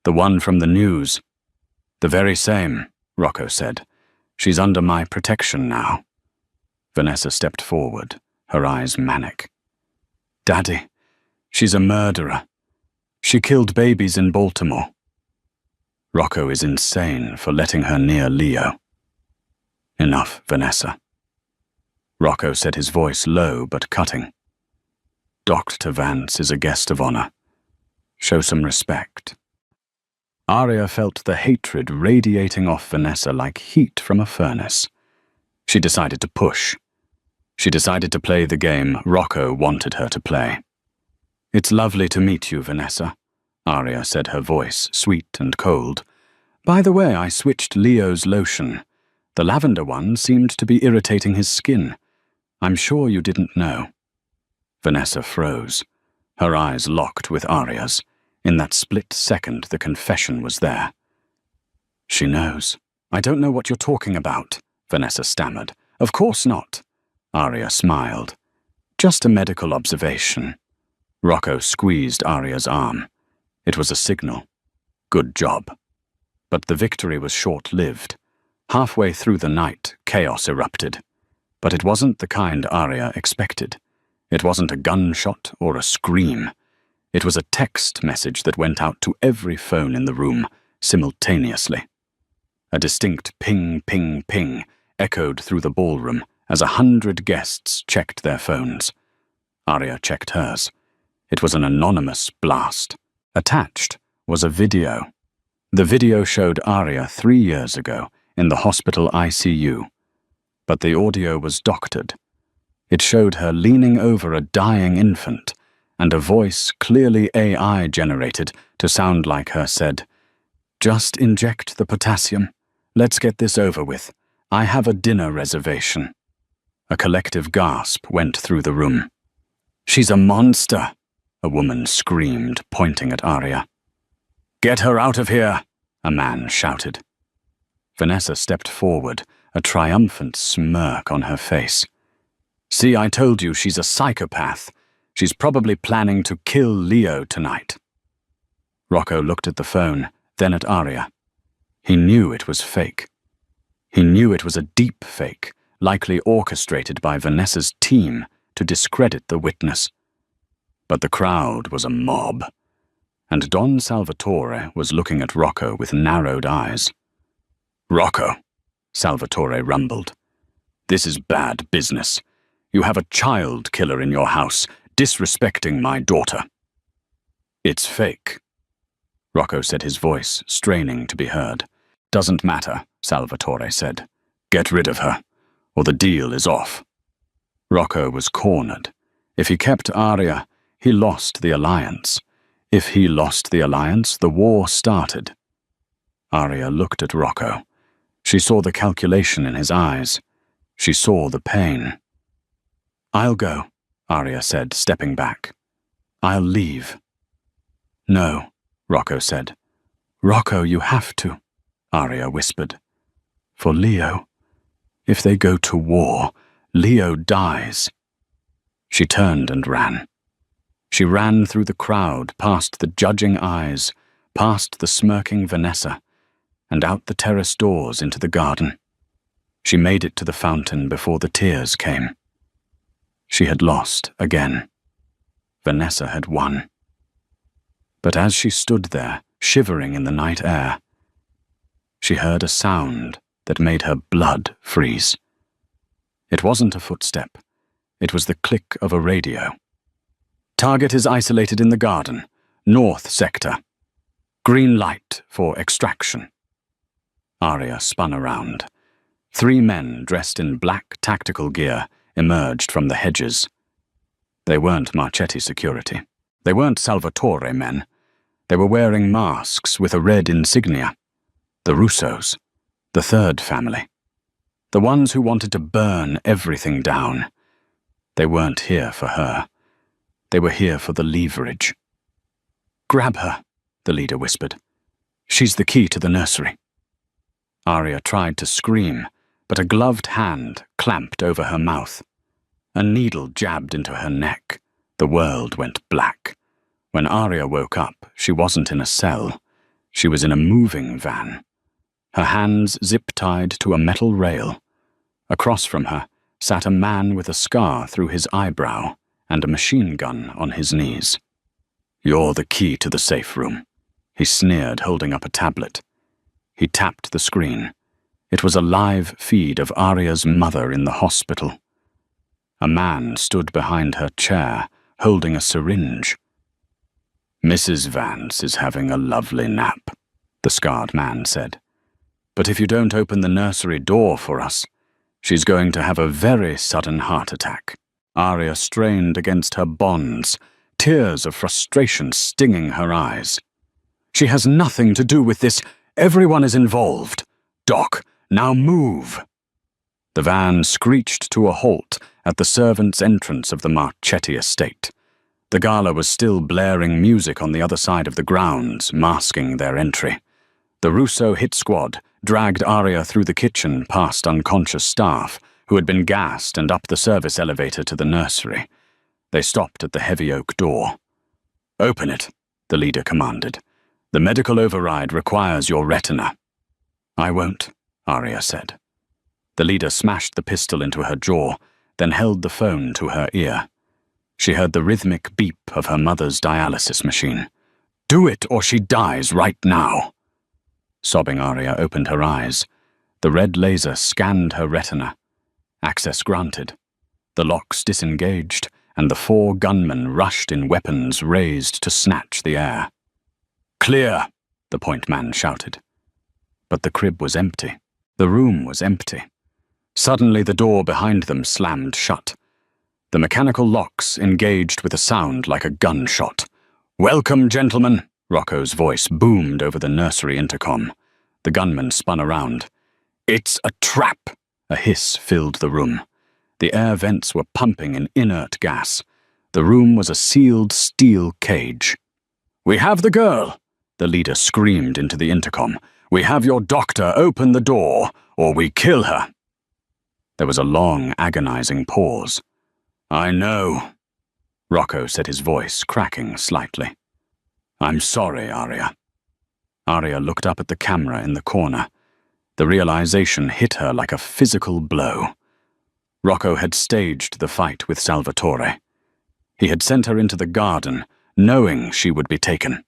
the one from the news. The very same, Rocco said. She's under my protection now. Vanessa stepped forward, her eyes manic. Daddy, she's a murderer. She killed babies in Baltimore. Rocco is insane for letting her near Leo. Enough, Vanessa. Rocco said, his voice low but cutting. Dr. Vance is a guest of honor. Show some respect. Aria felt the hatred radiating off Vanessa like heat from a furnace. She decided to push. She decided to play the game Rocco wanted her to play. It's lovely to meet you, Vanessa, Aria said, her voice sweet and cold. By the way, I switched Leo's lotion. The lavender one seemed to be irritating his skin. I'm sure you didn't know. Vanessa froze. Her eyes locked with Aria's. In that split second, the confession was there. She knows. I don't know what you're talking about, Vanessa stammered. Of course not. Aria smiled. Just a medical observation. Rocco squeezed Aria's arm. It was a signal. Good job. But the victory was short-lived. Halfway through the night, chaos erupted. But it wasn't the kind Aria expected. It wasn't a gunshot or a scream. It was a text message that went out to every phone in the room, simultaneously. A distinct ping, ping, ping echoed through the ballroom as 100 guests checked their phones. Aria checked hers. It was an anonymous blast. Attached was a video. The video showed Aria 3 years ago in the hospital ICU. But the audio was doctored. It showed her leaning over a dying infant, and a voice clearly AI-generated to sound like her said, "Just inject the potassium. Let's get this over with. I have a dinner reservation." A collective gasp went through the room. "She's a monster," a woman screamed, pointing at Aria. "Get her out of here," a man shouted. Vanessa stepped forward, a triumphant smirk on her face. "See, I told you she's a psychopath. She's probably planning to kill Leo tonight." Rocco looked at the phone, then at Aria. He knew it was fake. He knew it was a deep fake, likely orchestrated by Vanessa's team to discredit the witness. But the crowd was a mob, and Don Salvatore was looking at Rocco with narrowed eyes. "Rocco," Salvatore rumbled, "this is bad business. You have a child killer in your house, disrespecting my daughter." "It's fake," Rocco said, his voice straining to be heard. "Doesn't matter," Salvatore said. "Get rid of her, or the deal is off." Rocco was cornered. If he kept Aria, he lost the alliance. If he lost the alliance, the war started. Aria looked at Rocco. She saw the calculation in his eyes. She saw the pain. "I'll go," Aria said, stepping back. "I'll leave." "No," Rocco said. "Rocco, you have to," Aria whispered. "For Leo. If they go to war, Leo dies." She turned and ran. She ran through the crowd, past the judging eyes, past the smirking Vanessa, and out the terrace doors into the garden. She made it to the fountain before the tears came. She had lost again. Vanessa had won. But as she stood there, shivering in the night air, she heard a sound that made her blood freeze. It wasn't a footstep. It was the click of a radio. "Target is isolated in the garden, north sector. Green light for extraction." Arya spun around. 3 men dressed in black tactical gear emerged from the hedges. They weren't Marchetti security. They weren't Salvatore men. They were wearing masks with a red insignia. The Russos. The third family. The ones who wanted to burn everything down. They weren't here for her. They were here for the leverage. "Grab her," the leader whispered. "She's the key to the nursery." Arya tried to scream, but a gloved hand clamped over her mouth. A needle jabbed into her neck. The world went black. When Arya woke up, she wasn't in a cell. She was in a moving van. Her hands zip-tied to a metal rail. Across from her sat a man with a scar through his eyebrow and a machine gun on his knees. "You're the key to the safe room," he sneered, holding up a tablet. He tapped the screen. It was a live feed of Arya's mother in the hospital. A man stood behind her chair, holding a syringe. "Mrs. Vance is having a lovely nap," the scarred man said. "But if you don't open the nursery door for us, she's going to have a very sudden heart attack." Arya strained against her bonds, tears of frustration stinging her eyes. "She has nothing to do with this. Everyone is involved. Doc, now move." The van screeched to a halt at the servants' entrance of the Marchetti estate. The gala was still blaring music on the other side of the grounds, masking their entry. The Russo hit squad dragged Arya through the kitchen past unconscious staff, who had been gassed, and up the service elevator to the nursery. They stopped at the heavy oak door. "Open it," the leader commanded. "The medical override requires your retina." "I won't," Arya said. The leader smashed the pistol into her jaw, then held the phone to her ear. She heard the rhythmic beep of her mother's dialysis machine. "Do it or she dies right now." Sobbing Arya opened her eyes. The red laser scanned her retina. Access granted. The locks disengaged, and the 4 gunmen rushed in weapons raised to snatch the air. "Clear," the point man shouted. But the crib was empty. The room was empty. Suddenly the door behind them slammed shut. The mechanical locks engaged with a sound like a gunshot. "Welcome, gentlemen," Rocco's voice boomed over the nursery intercom. The gunman spun around. "It's a trap!" A hiss filled the room. The air vents were pumping in inert gas. The room was a sealed steel cage. "We have the girl!" The leader screamed into the intercom. "We have your doctor. Open the door, or we kill her." There was a long, agonizing pause. "I know," Rocco said, his voice cracking slightly. "I'm sorry, Arya." Arya looked up at the camera in the corner. The realization hit her like a physical blow. Rocco had staged the fight with Salvatore. He had sent her into the garden, knowing she would be taken.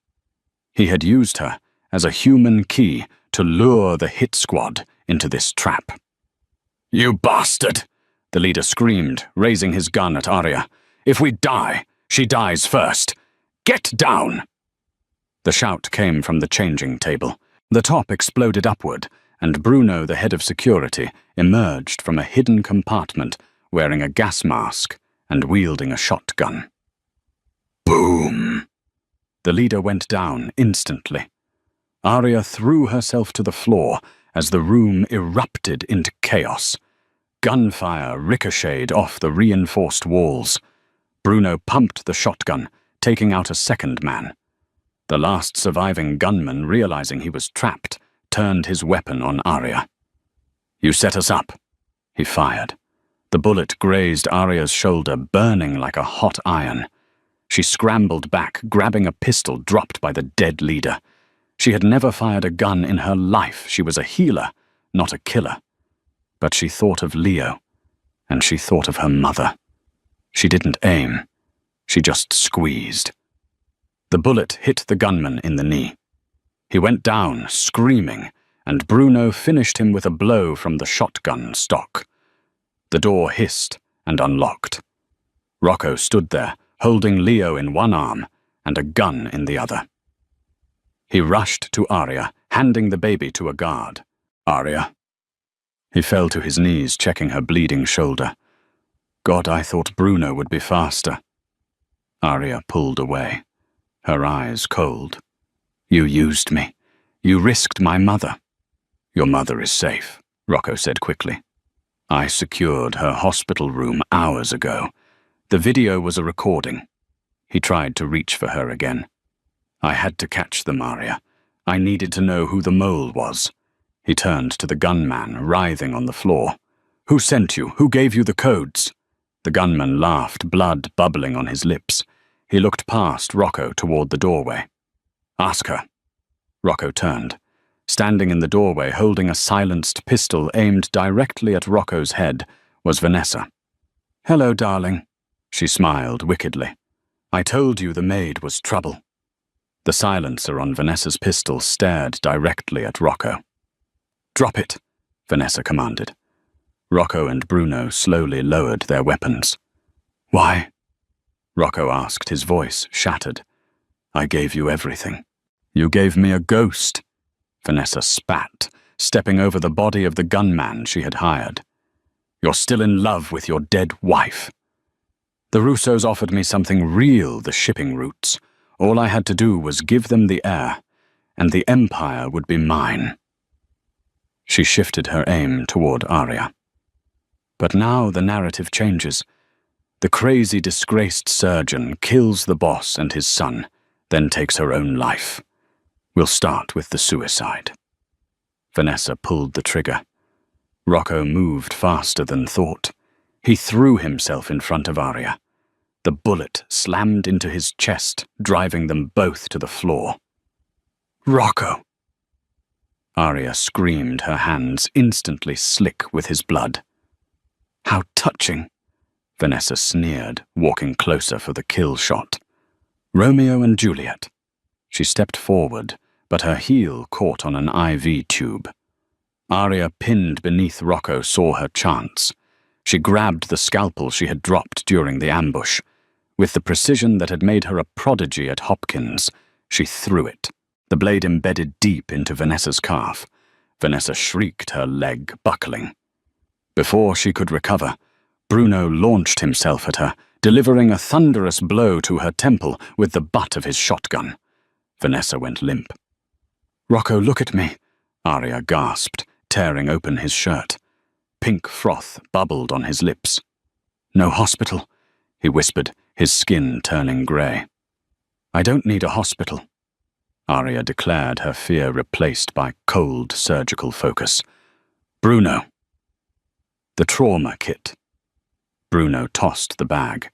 He had used her as a human key to lure the hit squad into this trap. "You bastard!" the leader screamed, raising his gun at Arya. "If we die, she dies first. Get down!" The shout came from the changing table. The top exploded upward, and Bruno, the head of security, emerged from a hidden compartment wearing a gas mask and wielding a shotgun. Boom! The leader went down instantly. Arya threw herself to the floor as the room erupted into chaos. Gunfire ricocheted off the reinforced walls. Bruno pumped the shotgun, taking out a second man. The last surviving gunman, realizing he was trapped, turned his weapon on Arya. "You set us up," he fired. The bullet grazed Arya's shoulder, burning like a hot iron. She scrambled back, grabbing a pistol dropped by the dead leader. She had never fired a gun in her life. She was a healer, not a killer. But she thought of Leo, and she thought of her mother. She didn't aim. She just squeezed. The bullet hit the gunman in the knee. He went down, screaming, and Bruno finished him with a blow from the shotgun stock. The door hissed and unlocked. Rocco stood there, holding Leo in one arm and a gun in the other. He rushed to Arya, handing the baby to a guard. Arya. He fell to his knees, checking her bleeding shoulder. God, I thought Bruno would be faster. Arya pulled away, her eyes cold. You used me. You risked my mother. Your mother is safe, Rocco said quickly. I secured her hospital room hours ago. The video was a recording. He tried to reach for her again. I had to catch them, Arya. I needed to know who the mole was. He turned to the gunman, writhing on the floor. Who sent you? Who gave you the codes? The gunman laughed, blood bubbling on his lips. He looked past Rocco toward the doorway. Ask her. Rocco turned. Standing in the doorway, holding a silenced pistol aimed directly at Rocco's head, was Vanessa. Hello, darling. She smiled wickedly. I told you the maid was trouble. The silencer on Vanessa's pistol stared directly at Rocco. Drop it, Vanessa commanded. Rocco and Bruno slowly lowered their weapons. Why? Rocco asked, his voice shattered. I gave you everything. You gave me a ghost. Vanessa spat, stepping over the body of the gunman she had hired. You're still in love with your dead wife. The Russos offered me something real, the shipping routes. All I had to do was give them the air, and the Empire would be mine. She shifted her aim toward Arya. But now the narrative changes. The crazy, disgraced surgeon kills the boss and his son, then takes her own life. We'll start with the suicide. Vanessa pulled the trigger. Rocco moved faster than thought. He threw himself in front of Arya. The bullet slammed into his chest, driving them both to the floor. Rocco! Arya screamed, her hands instantly slick with his blood. How touching! Vanessa sneered, walking closer for the kill shot. Romeo and Juliet. She stepped forward, but her heel caught on an IV tube. Arya, pinned beneath Rocco, saw her chance. She grabbed the scalpel she had dropped during the ambush. With the precision that had made her a prodigy at Hopkins, she threw it. The blade embedded deep into Vanessa's calf. Vanessa shrieked, her leg buckling. Before she could recover, Bruno launched himself at her, delivering a thunderous blow to her temple with the butt of his shotgun. Vanessa went limp. Rocco, look at me, Arya gasped, tearing open his shirt. Pink froth bubbled on his lips. No hospital, he whispered, his skin turning grey. I don't need a hospital, Arya declared, her fear replaced by cold surgical focus. Bruno. The trauma kit. Bruno tossed the bag.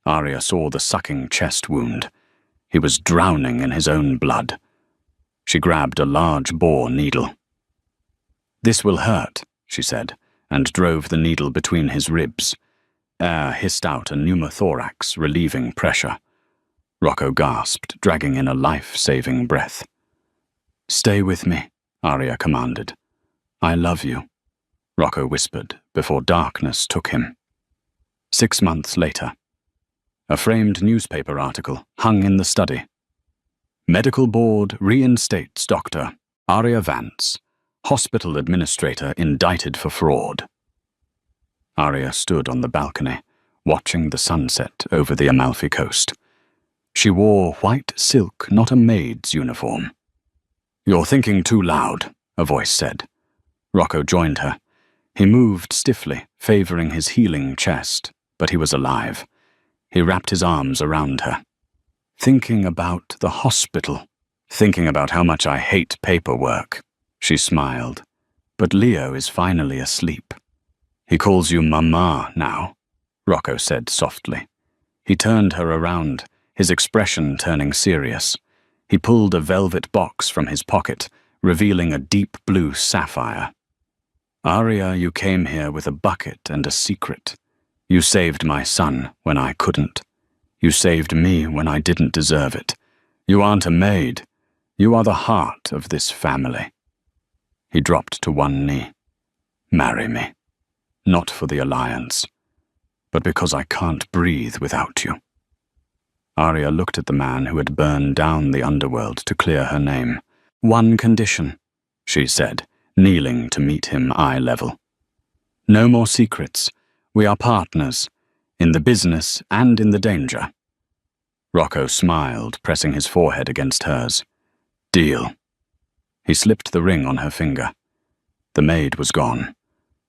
Arya saw the sucking chest wound. He was drowning in his own blood. She grabbed a large bore needle. This will hurt, she said, and drove the needle between his ribs. Air hissed out a pneumothorax, relieving pressure. Rocco gasped, dragging in a life-saving breath. Stay with me, Arya commanded. I love you, Rocco whispered before darkness took him. 6 months later. A framed newspaper article hung in the study. Medical board reinstates Dr. Arya Vance, hospital administrator indicted for fraud. Arya stood on the balcony, watching the sunset over the Amalfi coast. She wore white silk, not a maid's uniform. You're thinking too loud, a voice said. Rocco joined her. He moved stiffly, favoring his healing chest, but he was alive. He wrapped his arms around her. Thinking about the hospital. Thinking about how much I hate paperwork. She smiled. But Leo is finally asleep. He calls you Mama now, Rocco said softly. He turned her around, his expression turning serious. He pulled a velvet box from his pocket, revealing a deep blue sapphire. Arya, you came here with a bucket and a secret. You saved my son when I couldn't. You saved me when I didn't deserve it. You aren't a maid. You are the heart of this family. He dropped to one knee. Marry me. Not for the alliance, but because I can't breathe without you. Arya looked at the man who had burned down the Underworld to clear her name. One condition, she said, kneeling to meet him eye level. No more secrets. We are partners, in the business and in the danger. Rocco smiled, pressing his forehead against hers. Deal. He slipped the ring on her finger. The maid was gone.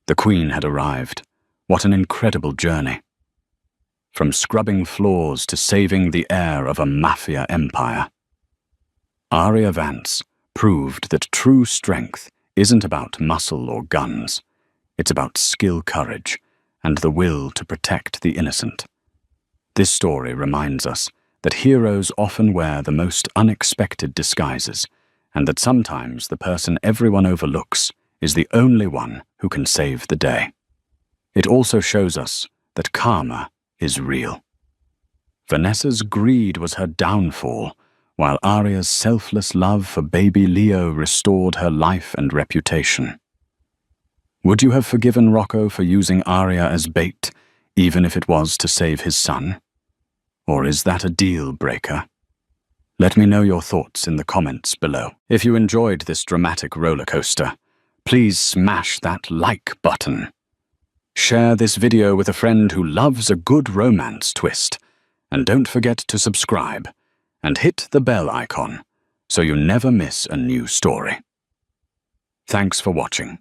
The queen had arrived. What an incredible journey. From scrubbing floors to saving the heir of a mafia empire. Aria Vance proved that true strength isn't about muscle or guns. It's about skill, courage, and the will to protect the innocent. This story reminds us that heroes often wear the most unexpected disguises, and that sometimes the person everyone overlooks is the only one who can save the day. It also shows us that karma is real. Vanessa's greed was her downfall, while Aria's selfless love for baby Leo restored her life and reputation. Would you have forgiven Rocco for using Aria as bait, even if it was to save his son? Or is that a deal breaker? Let me know your thoughts in the comments below. If you enjoyed this dramatic roller coaster, please smash that like button. Share this video with a friend who loves a good romance twist, and don't forget to subscribe and hit the bell icon so you never miss a new story. Thanks for watching.